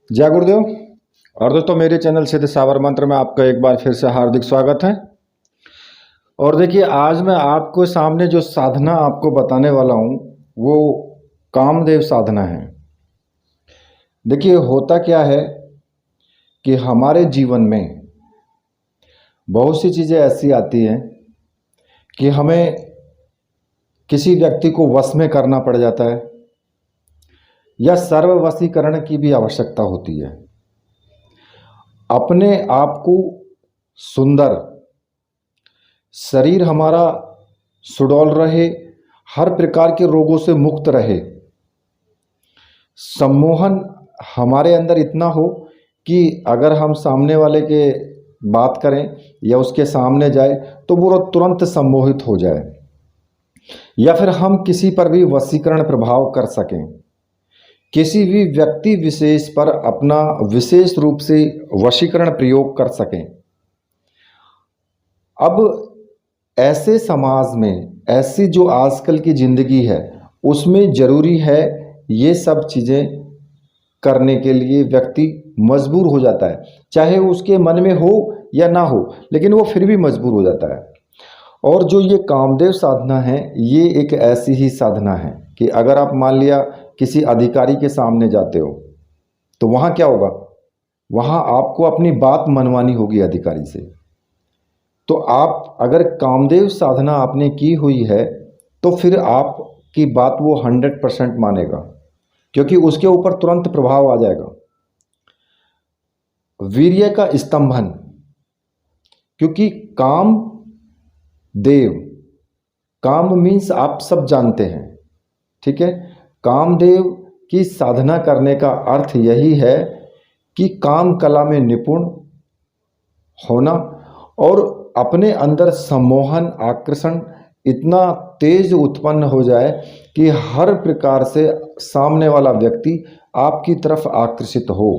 जय गुरुदेव। और दोस्तों, मेरे चैनल सिद्ध सावर मंत्र में आपका एक बार फिर से हार्दिक स्वागत है। और देखिए, आज मैं आपको सामने जो साधना आपको बताने वाला हूँ वो कामदेव साधना है। देखिए, होता क्या है कि हमारे जीवन में बहुत सी चीज़ें ऐसी आती हैं कि हमें किसी व्यक्ति को वश में करना पड़ जाता है या सर्ववशीकरण की भी आवश्यकता होती है। अपने आप को सुंदर, शरीर हमारा सुडौल रहे, हर प्रकार के रोगों से मुक्त रहे, सम्मोहन हमारे अंदर इतना हो कि अगर हम सामने वाले के बात करें या उसके सामने जाए तो वो तुरंत सम्मोहित हो जाए, या फिर हम किसी पर भी वशीकरण प्रभाव कर सकें, किसी भी व्यक्ति विशेष पर अपना विशेष रूप से वशीकरण प्रयोग कर सकें। अब ऐसे समाज में, ऐसी जो आजकल की ज़िंदगी है उसमें ज़रूरी है ये सब चीज़ें करने के लिए व्यक्ति मजबूर हो जाता है, चाहे उसके मन में हो या ना हो, लेकिन वो फिर भी मजबूर हो जाता है। और जो ये कामदेव साधना है ये एक ऐसी ही साधना है कि अगर आप मान लिया किसी अधिकारी के सामने जाते हो तो वहाँ क्या होगा, वहाँ आपको अपनी बात मनवानी होगी अधिकारी से। तो आप अगर कामदेव साधना आपने की हुई है तो फिर आपकी बात वो 100% मानेगा, क्योंकि उसके ऊपर तुरंत प्रभाव आ जाएगा। वीर्य का स्तंभन, क्योंकि काम देव, काम मीन्स आप सब जानते हैं, ठीक है। कामदेव की साधना करने का अर्थ यही है कि काम कला में निपुण होना और अपने अंदर सम्मोहन, आकर्षण इतना तेज उत्पन्न हो जाए कि हर प्रकार से सामने वाला व्यक्ति आपकी तरफ आकर्षित हो।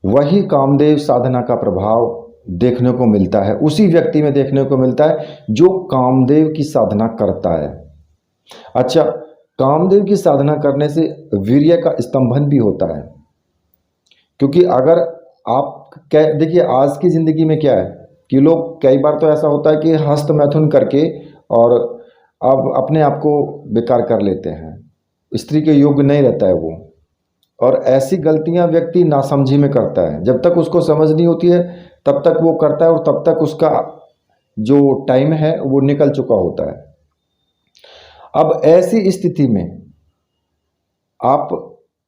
वही कामदेव साधना का प्रभाव देखने को मिलता है, उसी व्यक्ति में देखने को मिलता है जो कामदेव की साधना करता है। अच्छा, कामदेव की साधना करने से वीर्य का स्तंभन भी होता है, क्योंकि अगर आप देखिए आज की ज़िंदगी में क्या है कि लोग कई बार तो ऐसा होता है कि हस्त मैथुन करके और अब अपने आप को बेकार कर लेते हैं, स्त्री के योग्य नहीं रहता है वो। और ऐसी गलतियां व्यक्ति नासमझी में करता है, जब तक उसको समझ नहीं होती है तब तक वो करता है और तब तक उसका जो टाइम है वो निकल चुका होता है। अब ऐसी स्थिति में आप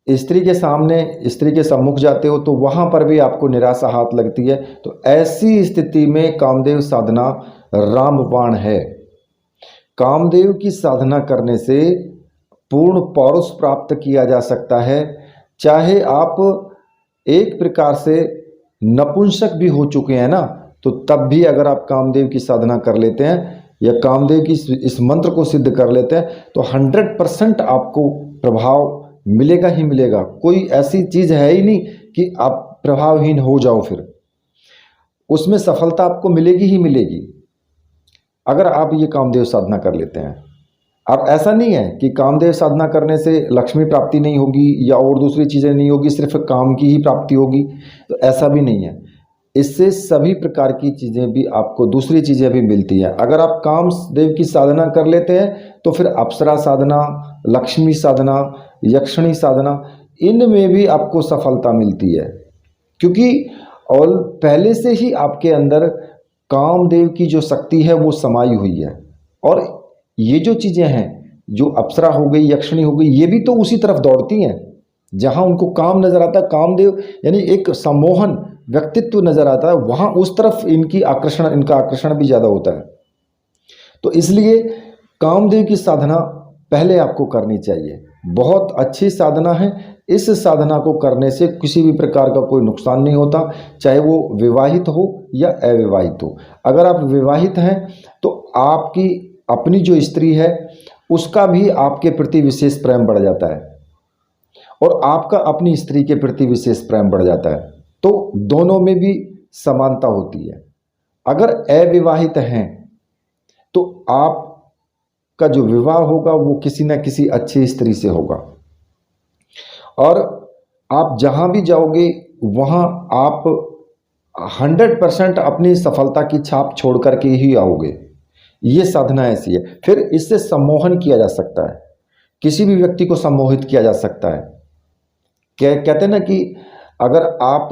स्त्री के सामने, स्त्री के सम्मुख जाते हो तो वहाँ पर भी आपको निराशा हाथ लगती है। तो ऐसी स्थिति में कामदेव साधना रामबाण है। कामदेव की साधना करने से पूर्ण पौरुष प्राप्त किया जा सकता है, चाहे आप एक प्रकार से नपुंसक भी हो चुके हैं ना, तो तब भी अगर आप कामदेव की साधना कर लेते हैं या कामदेव की इस मंत्र को सिद्ध कर लेते हैं तो 100% आपको प्रभाव मिलेगा ही मिलेगा। कोई ऐसी चीज़ है ही नहीं कि आप प्रभावहीन हो जाओ, फिर उसमें सफलता आपको मिलेगी ही मिलेगी अगर आप ये कामदेव साधना कर लेते हैं। अब ऐसा नहीं है कि कामदेव साधना करने से लक्ष्मी प्राप्ति नहीं होगी या और दूसरी चीज़ें नहीं होगी, सिर्फ काम की ही प्राप्ति होगी, तो ऐसा भी नहीं है। इससे सभी प्रकार की चीज़ें भी आपको, दूसरी चीज़ें भी मिलती हैं। अगर आप कामदेव की साधना कर लेते हैं तो फिर अप्सरा साधना, लक्ष्मी साधना, यक्षिणी साधना, इनमें भी आपको सफलता मिलती है, क्योंकि और पहले से ही आपके अंदर कामदेव की जो शक्ति है वो समाई हुई है। और ये जो चीज़ें हैं, जो अप्सरा हो गई, यक्षिणी हो गई, ये भी तो उसी तरफ दौड़ती हैं जहाँ उनको काम नजर आता है। कामदेव यानी एक सम्मोहन व्यक्तित्व नजर आता है, वहाँ उस तरफ इनका आकर्षण भी ज़्यादा होता है। तो इसलिए कामदेव की साधना पहले आपको करनी चाहिए। बहुत अच्छी साधना है। इस साधना को करने से किसी भी प्रकार का कोई नुकसान नहीं होता, चाहे वो विवाहित हो या अविवाहित हो। अगर आप विवाहित हैं तो आपकी अपनी जो स्त्री है उसका भी आपके प्रति विशेष प्रेम बढ़ जाता है और आपका अपनी स्त्री के प्रति विशेष प्रेम बढ़ जाता है, तो दोनों में भी समानता होती है। अगर अविवाहित हैं तो आपका जो विवाह होगा वो किसी न किसी अच्छी स्त्री से होगा। और आप जहाँ भी जाओगे वहाँ आप 100% अपनी सफलता की छाप छोड़ करके ही आओगे। ये साधना ऐसी है। फिर इससे सम्मोहन किया जा सकता है, किसी भी व्यक्ति को सम्मोहित किया जा सकता है। कहते हैं ना कि अगर आप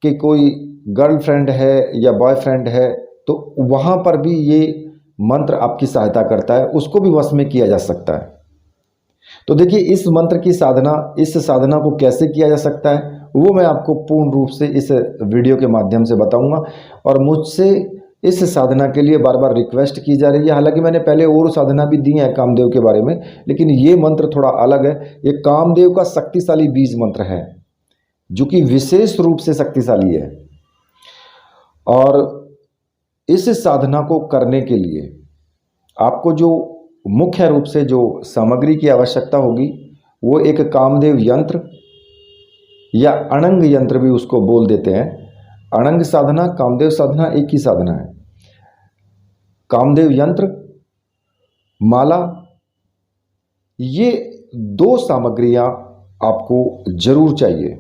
के कोई गर्लफ्रेंड है या बॉयफ्रेंड है तो वहाँ पर भी ये मंत्र आपकी सहायता करता है, उसको भी वश में किया जा सकता है। तो देखिए इस मंत्र की साधना, इस साधना को कैसे किया जा सकता है वो मैं आपको पूर्ण रूप से इस वीडियो के माध्यम से बताऊंगा। और मुझसे इस साधना के लिए बार बार रिक्वेस्ट की जा रही है। हालांकि मैंने पहले और साधना भी दी है कामदेव के बारे में, लेकिन ये मंत्र थोड़ा अलग है। ये कामदेव का शक्तिशाली बीज मंत्र है जो कि विशेष रूप से शक्तिशाली है। और इस साधना को करने के लिए आपको जो मुख्य रूप से जो सामग्री की आवश्यकता होगी वो एक कामदेव यंत्र या अणंग यंत्र भी उसको बोल देते हैं। अणंग साधना, कामदेव साधना एक ही साधना है। कामदेव यंत्र, माला, ये दो सामग्रियां आपको जरूर चाहिए।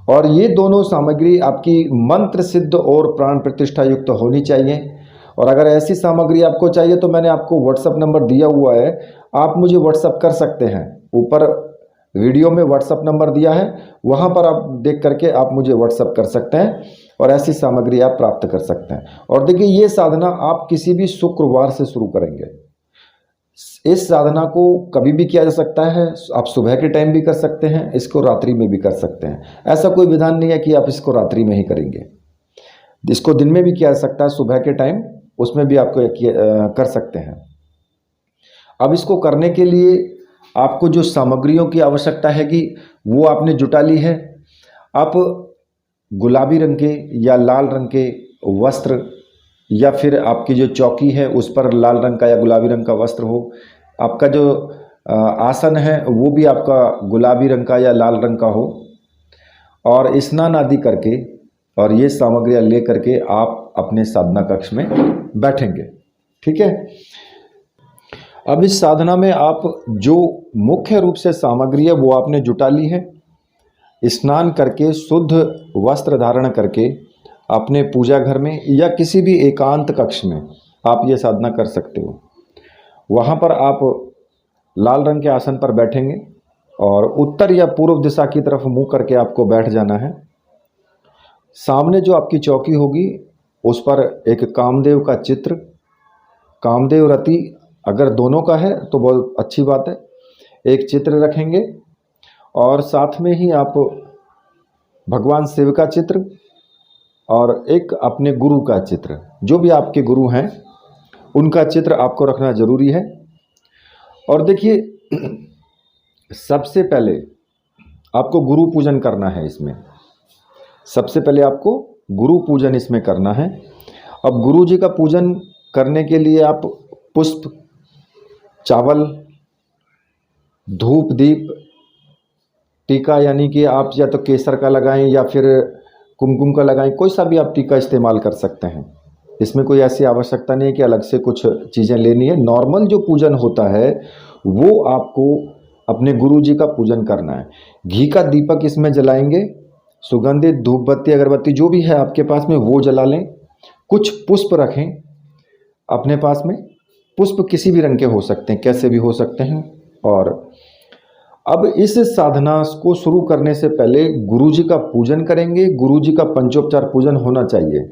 और ये दोनों सामग्री आपकी मंत्र सिद्ध और प्राण प्रतिष्ठा युक्त होनी चाहिए। और अगर ऐसी सामग्री आपको चाहिए तो मैंने आपको व्हाट्सएप नंबर दिया हुआ है, आप मुझे व्हाट्सएप कर सकते हैं। ऊपर वीडियो में व्हाट्सएप नंबर दिया है, वहाँ पर आप देख करके आप मुझे व्हाट्सएप कर सकते हैं और ऐसी सामग्री आप प्राप्त कर सकते हैं। और देखिए ये साधना आप किसी भी शुक्रवार से शुरू करेंगे। इस साधना को कभी भी किया जा सकता है, आप सुबह के टाइम भी कर सकते हैं, इसको रात्रि में भी कर सकते हैं। ऐसा कोई विधान नहीं है कि आप इसको रात्रि में ही करेंगे, इसको दिन में भी किया जा सकता है, सुबह के टाइम उसमें भी आपको कर सकते हैं। अब इसको करने के लिए आपको जो सामग्रियों की आवश्यकता है कि वो आपने जुटा ली है। आप गुलाबी रंग के या लाल रंग के वस्त्र या फिर आपकी जो चौकी है उस पर लाल रंग का या गुलाबी रंग का वस्त्र हो। आपका जो आसन है वो भी आपका गुलाबी रंग का या लाल रंग का हो। और स्नान आदि करके और ये सामग्रियाँ ले करके आप अपने साधना कक्ष में बैठेंगे। ठीक है। अब इस साधना में आप जो मुख्य रूप से सामग्री है वो आपने जुटा ली है। स्नान करके शुद्ध वस्त्र धारण करके अपने पूजा घर में या किसी भी एकांत कक्ष में आप ये साधना कर सकते हो। वहाँ पर आप लाल रंग के आसन पर बैठेंगे और उत्तर या पूर्व दिशा की तरफ मुंह करके आपको बैठ जाना है। सामने जो आपकी चौकी होगी उस पर एक कामदेव का चित्र, कामदेव रति अगर दोनों का है तो बहुत अच्छी बात है, एक चित्र रखेंगे। और साथ में ही आप भगवान शिव का चित्र और एक अपने गुरु का चित्र, जो भी आपके गुरु हैं उनका चित्र आपको रखना जरूरी है। और देखिए सबसे पहले आपको गुरु पूजन करना है। इसमें सबसे पहले आपको गुरु पूजन इसमें करना है। अब गुरु जी का पूजन करने के लिए आप पुष्प, चावल, धूप, दीप, टीका, यानी कि आप या तो केसर का लगाएं या फिर कुमकुम का लगाएं, कोई सा भी आप टीका इस्तेमाल कर सकते हैं। इसमें कोई ऐसी आवश्यकता नहीं है कि अलग से कुछ चीज़ें लेनी है। नॉर्मल जो पूजन होता है वो आपको अपने गुरु जी का पूजन करना है। घी का दीपक इसमें जलाएंगे, सुगंधित धूप बत्ती अगरबत्ती जो भी है आपके पास में वो जला लें। कुछ पुष्प रखें अपने पास में, पुष्प किसी भी रंग के हो सकते हैं, कैसे भी हो सकते हैं। और अब इस साधना को शुरू करने से पहले गुरुजी का पूजन करेंगे। गुरुजी का पंचोपचार पूजन होना चाहिए।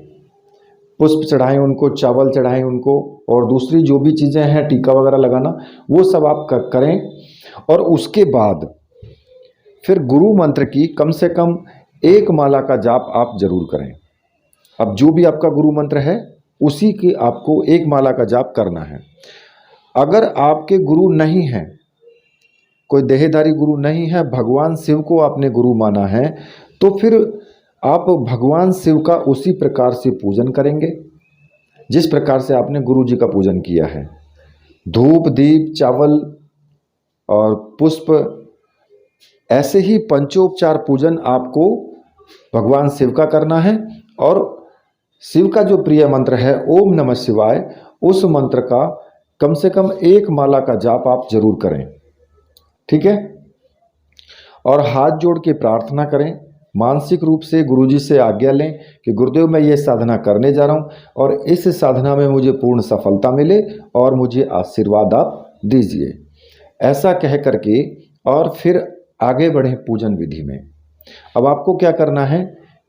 पुष्प चढ़ाएं उनको, चावल चढ़ाएं उनको, और दूसरी जो भी चीज़ें हैं टीका वगैरह लगाना वो सब आप करें। और उसके बाद फिर गुरु मंत्र की कम से कम एक माला का जाप आप जरूर करें। अब जो भी आपका गुरु मंत्र है उसी की आपको एक माला का जाप करना है। अगर आपके गुरु नहीं हैं, कोई देहधारी गुरु नहीं है, भगवान शिव को आपने गुरु माना है, तो फिर आप भगवान शिव का उसी प्रकार से पूजन करेंगे जिस प्रकार से आपने गुरु जी का पूजन किया है। धूप, दीप, चावल और पुष्प, ऐसे ही पंचोपचार पूजन आपको भगवान शिव का करना है। और शिव का जो प्रिय मंत्र है ओम नमः शिवाय, उस मंत्र का कम से कम एक माला का जाप आप जरूर करें। ठीक है। और हाथ जोड़ के प्रार्थना करें, मानसिक रूप से गुरुजी से आज्ञा लें कि गुरुदेव मैं ये साधना करने जा रहा हूँ और इस साधना में मुझे पूर्ण सफलता मिले और मुझे आशीर्वाद आप दीजिए, ऐसा कह करके और फिर आगे बढ़ें पूजन विधि में। अब आपको क्या करना है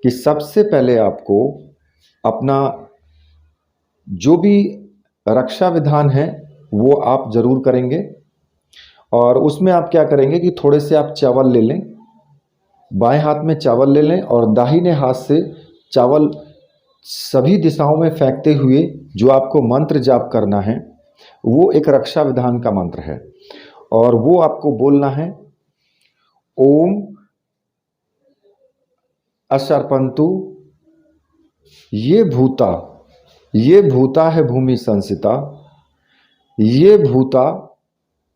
कि सबसे पहले आपको अपना जो भी रक्षा विधान है वो आप जरूर करेंगे, और उसमें आप क्या करेंगे कि थोड़े से आप चावल ले लें, बाएं हाथ में चावल ले लें और दाहिने हाथ से चावल सभी दिशाओं में फेंकते हुए जो आपको मंत्र जाप करना है वो एक रक्षा विधान का मंत्र है, और वो आपको बोलना है ओम असर्पंतु ये भूता है भूमि संसिता, ये भूता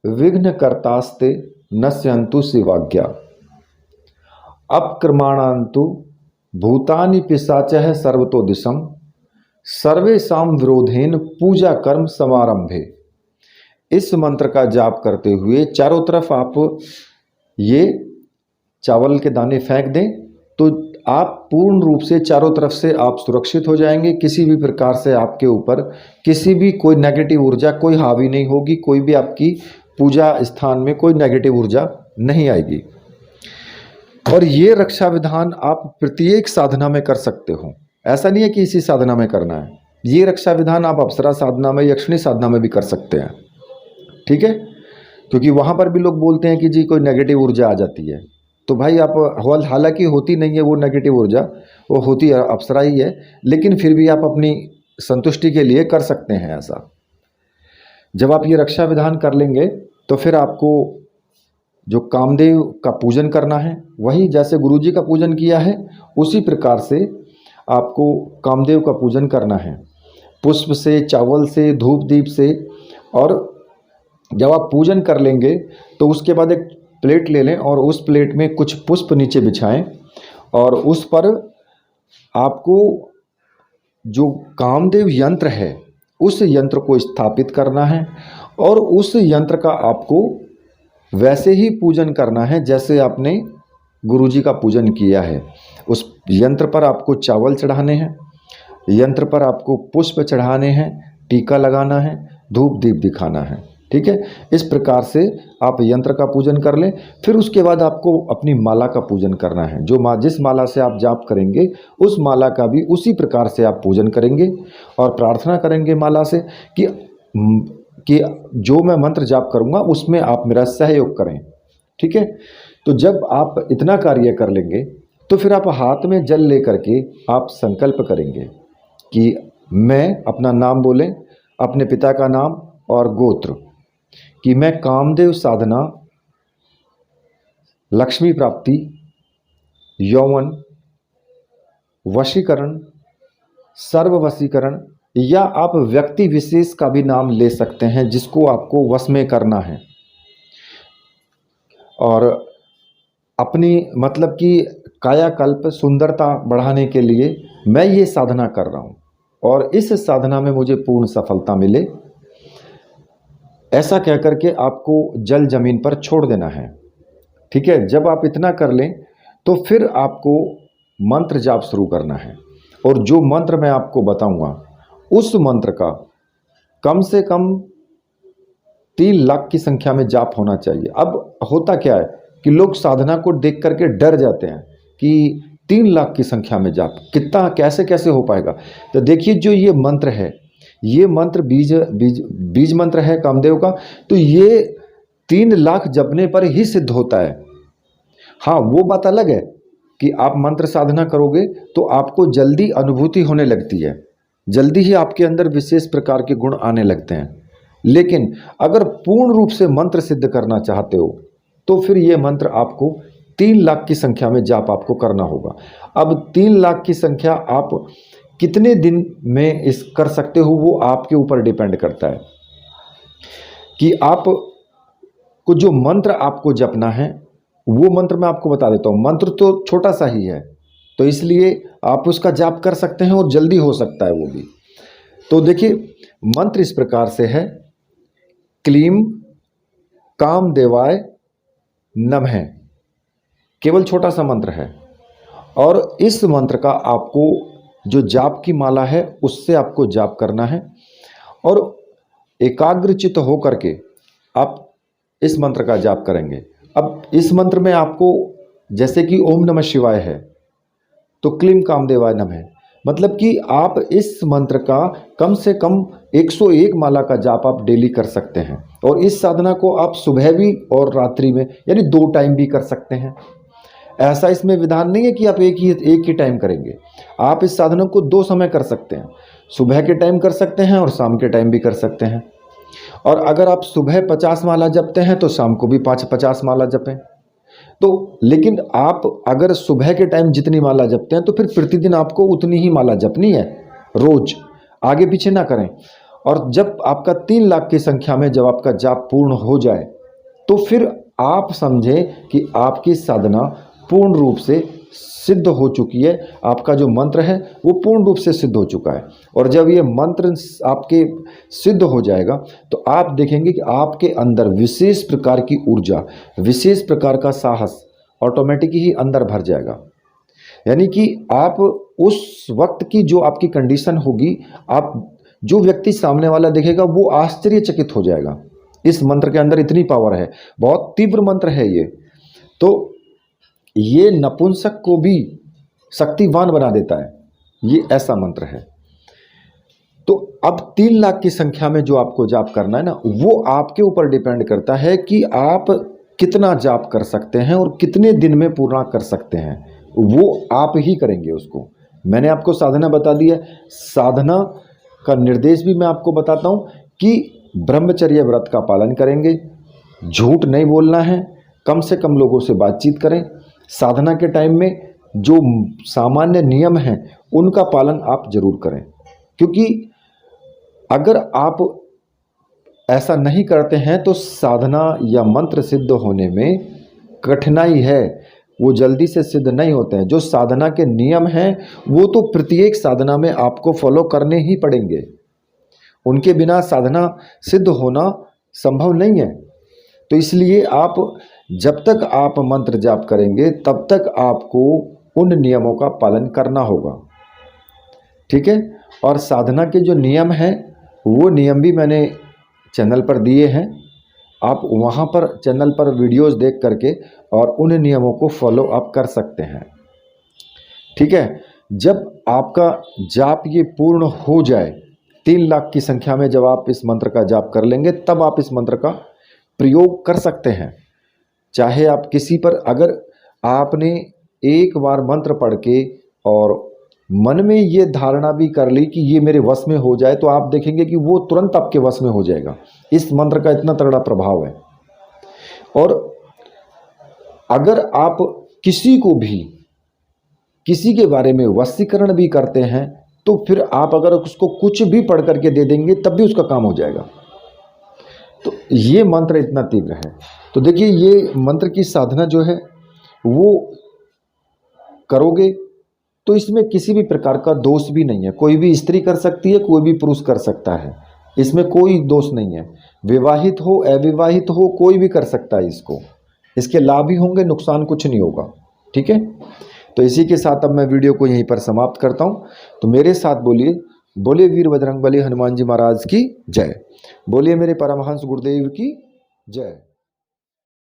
विघ्न कर्तास्ते नश्यंतु शिवाज्ञा, अपक्रमाणांतु भूतानि पिशाचः सर्वतो दिशम, सर्वेषां विरोधेन पूजा कर्म समारंभे। इस मंत्र का जाप करते हुए चारों तरफ आप ये चावल के दाने फेंक दें तो आप पूर्ण रूप से चारों तरफ से आप सुरक्षित हो जाएंगे। किसी भी प्रकार से आपके ऊपर किसी भी कोई नेगेटिव ऊर्जा कोई हावी नहीं होगी, कोई भी आपकी पूजा स्थान में कोई नेगेटिव ऊर्जा नहीं आएगी। और ये रक्षा विधान आप प्रत्येक साधना में कर सकते हो, ऐसा नहीं है कि इसी साधना में करना है। ये रक्षा विधान आप अप्सरा साधना में, यक्षिणी साधना में भी कर सकते हैं, ठीक है। क्योंकि वहाँ पर भी लोग बोलते हैं कि जी कोई नेगेटिव ऊर्जा आ जाती है, तो भाई आप हालांकि होती नहीं है वो नेगेटिव ऊर्जा, वो होती है अप्सरा ही है, लेकिन फिर भी आप अपनी संतुष्टि के लिए कर सकते हैं ऐसा। जब आप ये रक्षा विधान कर लेंगे तो फिर आपको जो कामदेव का पूजन करना है, वही जैसे गुरुजी का पूजन किया है उसी प्रकार से आपको कामदेव का पूजन करना है, पुष्प से, चावल से, धूप दीप से। और जब आप पूजन कर लेंगे तो उसके बाद एक प्लेट ले लें और उस प्लेट में कुछ पुष्प नीचे बिछाएं और उस पर आपको जो कामदेव यंत्र है उस यंत्र को स्थापित करना है, और उस यंत्र का आपको वैसे ही पूजन करना है जैसे आपने गुरुजी का पूजन किया है। उस यंत्र पर आपको चावल चढ़ाने हैं, यंत्र पर आपको पुष्प चढ़ाने हैं, टीका लगाना है, धूप दीप दिखाना है, ठीक है। इस प्रकार से आप यंत्र का पूजन कर लें। फिर उसके बाद आपको अपनी माला का पूजन करना है। जिस माला से आप जाप करेंगे उस माला का भी उसी प्रकार से आप पूजन करेंगे और प्रार्थना करेंगे माला से कि जो मैं मंत्र जाप करूंगा उसमें आप मेरा सहयोग करें, ठीक है। तो जब आप इतना कार्य कर लेंगे तो फिर आप हाथ में जल लेकर के आप संकल्प करेंगे कि मैं अपना नाम बोलें, अपने पिता का नाम और गोत्र, कि मैं कामदेव साधना, लक्ष्मी प्राप्ति, यौवन, वशीकरण, सर्व वशीकरण, या आप व्यक्ति विशेष का भी नाम ले सकते हैं जिसको आपको वश में करना है, और अपनी मतलब कि कायाकल्प सुंदरता बढ़ाने के लिए मैं ये साधना कर रहा हूँ और इस साधना में मुझे पूर्ण सफलता मिले, ऐसा कह करके आपको जल जमीन पर छोड़ देना है, ठीक है। जब आप इतना कर लें तो फिर आपको मंत्र जाप शुरू करना है, और जो मंत्र मैं आपको बताऊंगा उस मंत्र का कम से कम 3 लाख की संख्या में जाप होना चाहिए। अब होता क्या है कि लोग साधना को देख करके डर जाते हैं कि 3 लाख की संख्या में जाप कितना कैसे कैसे हो पाएगा। तो देखिए जो ये मंत्र है, ये मंत्र बीज मंत्र है कामदेव का, तो ये 3 लाख जपने पर ही सिद्ध होता है। हाँ, वो बात अलग है कि आप मंत्र साधना करोगे तो आपको जल्दी अनुभूति होने लगती है, जल्दी ही आपके अंदर विशेष प्रकार के गुण आने लगते हैं। लेकिन अगर पूर्ण रूप से मंत्र सिद्ध करना चाहते हो तो फिर ये मंत्र आपको 3 लाख की संख्या में जाप आपको करना होगा। अब 3 लाख की संख्या आप कितने दिन में इस कर सकते हो वो आपके ऊपर डिपेंड करता है कि आप को जो मंत्र आपको जपना है वो मंत्र मैं आपको बता देता हूँ। मंत्र तो छोटा सा ही है तो इसलिए आप उसका जाप कर सकते हैं और जल्दी हो सकता है वो भी। तो देखिए मंत्र इस प्रकार से है, क्लीम कामदेवाय नमः। केवल छोटा सा मंत्र है, और इस मंत्र का आपको जो जाप की माला है उससे आपको जाप करना है, और एकाग्रचित्त होकर के आप इस मंत्र का जाप करेंगे। अब इस मंत्र में आपको, जैसे कि ओम नमः शिवाय है तो क्लीम कामदेवाय नमः है, मतलब कि आप इस मंत्र का कम से कम 101 माला का जाप आप डेली कर सकते हैं। और इस साधना को आप सुबह भी और रात्रि में, यानी 2 टाइम भी कर सकते हैं। ऐसा इसमें विधान नहीं है कि आप एक ही टाइम करेंगे। आप इस साधना को 2 समय कर सकते हैं, सुबह के टाइम कर सकते हैं और शाम के टाइम भी कर सकते हैं। और अगर आप सुबह 50 माला जपते हैं तो शाम को भी 50 माला जपें। तो लेकिन आप अगर सुबह के टाइम जितनी माला जपते हैं तो फिर प्रतिदिन आपको उतनी ही माला जपनी है, रोज, आगे पीछे ना करें। और जब आपका 3 लाख की संख्या में जब आपका जाप पूर्ण हो जाए तो फिर आप समझें कि आपकी साधना पूर्ण रूप से सिद्ध हो चुकी है, आपका जो मंत्र है वो पूर्ण रूप से सिद्ध हो चुका है। और जब ये मंत्र आपके सिद्ध हो जाएगा तो आप देखेंगे कि आपके अंदर विशेष प्रकार की ऊर्जा, विशेष प्रकार का साहस ऑटोमेटिक ही अंदर भर जाएगा। यानी कि आप उस वक्त की जो आपकी कंडीशन होगी, आप जो व्यक्ति सामने वाला देखेगा वो आश्चर्यचकित हो जाएगा। इस मंत्र के अंदर इतनी पावर है, बहुत तीव्र मंत्र है ये। तो ये नपुंसक को भी शक्तिवान बना देता है, ये ऐसा मंत्र है। तो अब 3 लाख की संख्या में जो आपको जाप करना है ना, वो आपके ऊपर डिपेंड करता है कि आप कितना जाप कर सकते हैं और कितने दिन में पूरा कर सकते हैं, वो आप ही करेंगे उसको। मैंने आपको साधना बता दी है, साधना का निर्देश भी मैं आपको बताता हूँ कि ब्रह्मचर्य व्रत का पालन करेंगे, झूठ नहीं बोलना है, कम से कम लोगों से बातचीत करें, साधना के टाइम में जो सामान्य नियम हैं उनका पालन आप जरूर करें। क्योंकि अगर आप ऐसा नहीं करते हैं तो साधना या मंत्र सिद्ध होने में कठिनाई है, वो जल्दी से सिद्ध नहीं होते हैं। जो साधना के नियम हैं वो तो प्रत्येक साधना में आपको फॉलो करने ही पड़ेंगे, उनके बिना साधना सिद्ध होना संभव नहीं है। तो इसलिए आप जब तक आप मंत्र जाप करेंगे तब तक आपको उन नियमों का पालन करना होगा, ठीक है। और साधना के जो नियम हैं वो नियम भी मैंने चैनल पर दिए हैं, आप वहाँ पर चैनल पर वीडियोस देख करके और उन नियमों को फॉलो अप कर सकते हैं, ठीक है। जब आपका जाप ये पूर्ण हो जाए, 3 लाख की संख्या में जब आप इस मंत्र का जाप कर लेंगे तब आप इस मंत्र का प्रयोग कर सकते हैं। चाहे आप किसी पर, अगर आपने एक बार मंत्र पढ़ के और मन में ये धारणा भी कर ली कि ये मेरे वश में हो जाए, तो आप देखेंगे कि वो तुरंत आपके वश में हो जाएगा। इस मंत्र का इतना तगड़ा प्रभाव है। और अगर आप किसी को भी किसी के बारे में वशीकरण भी करते हैं तो फिर आप अगर उसको कुछ भी पढ़ करके दे देंगे तब भी उसका काम हो जाएगा। तो ये मंत्र इतना तीव्र है। तो देखिए, ये मंत्र की साधना जो है वो करोगे तो इसमें किसी भी प्रकार का दोष भी नहीं है। कोई भी स्त्री कर सकती है, कोई भी पुरुष कर सकता है, इसमें कोई दोष नहीं है। विवाहित हो अविवाहित हो कोई भी कर सकता है इसको। इसके लाभ ही होंगे, नुकसान कुछ नहीं होगा, ठीक है। तो इसी के साथ अब मैं वीडियो को यहीं पर समाप्त करता हूँ। तो मेरे साथ बोलिए, बोलिए वीर बजरंगबली हनुमान जी महाराज की जय, बोलिए मेरे परमहंस गुरुदेव की जय।